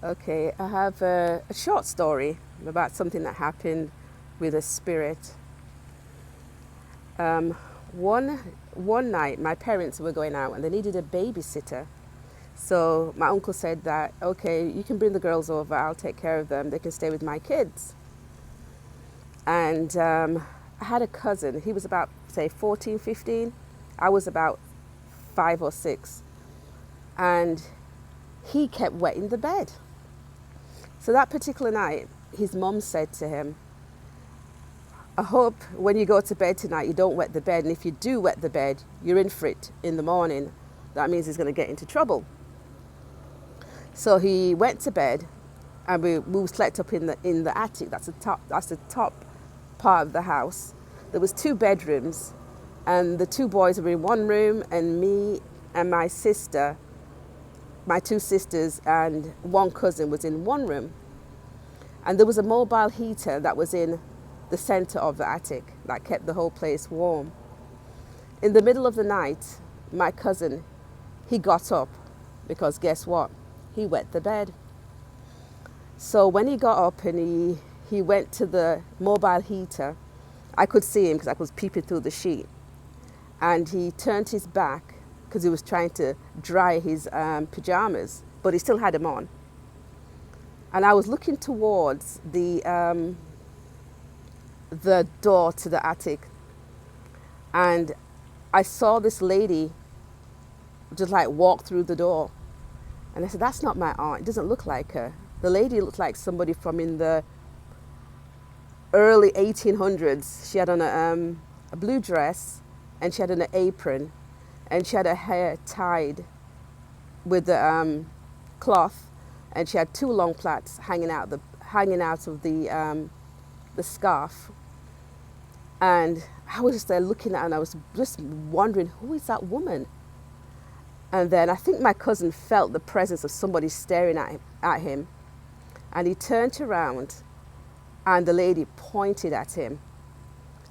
Okay, I have a short story about something that happened with a spirit. Um, one one night, my parents were going out and they needed a babysitter. So my uncle said that, okay, you can bring the girls over. I'll take care of them. They can stay with my kids. And I had a cousin. He was about, say, 14, 15. I was about 5 or 6. And he kept wetting the bed. So that particular night, his mom said to him, I hope when you go to bed tonight, you don't wet the bed. And if you do wet the bed, you're in for it in the morning. That means he's going to get into trouble. So he went to bed, and we slept up in the attic. That's the top part of the house. There was 2 bedrooms, and the 2 boys were in one room, and me and my sister, my 2 sisters, and one cousin was in one room. And there was a mobile heater that was in the center of the attic that kept the whole place warm. In the middle of the night, my cousin, he got up because guess what? He wet the bed. So when he got up and he went to the mobile heater, I could see him because I was peeping through the sheet. And he turned his back because he was trying to dry his pajamas, but he still had them on. And I was looking towards the door to the attic, and I saw this lady just like walk through the door. And I said, that's not my aunt. It doesn't look like her. The lady looked like somebody from in the early 1800s. She had on a blue dress, and she had on an apron, and she had her hair tied with the cloth, and she had 2 long plaits hanging out of the scarf. And I was just there looking at her, and I was just wondering, who is that woman? And then I think my cousin felt the presence of somebody staring at him. And he turned around, and the lady pointed at him.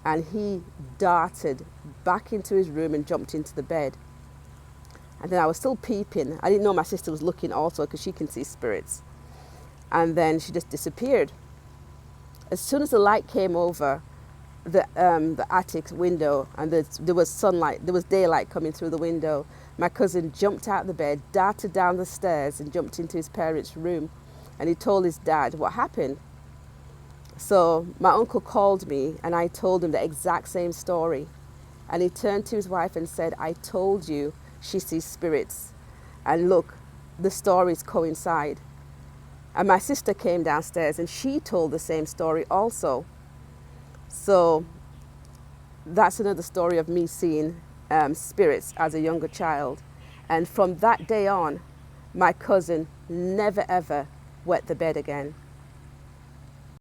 And he darted back into his room and jumped into the bed. And then I was still peeping. I didn't know my sister was looking also because she can see spirits. And then she just disappeared. As soon as the light came over the attic window, and there was sunlight, there was daylight coming through the window, my cousin jumped out of the bed, darted down the stairs, and jumped into his parents' room. And he told his dad what happened. So my uncle called me, and I told him the exact same story. And he turned to his wife and said, I told you she sees spirits. And look, the stories coincide. And my sister came downstairs, and she told the same story also. So that's another story of me seeing spirits as a younger child. And from that day on, my cousin never ever wet the bed again.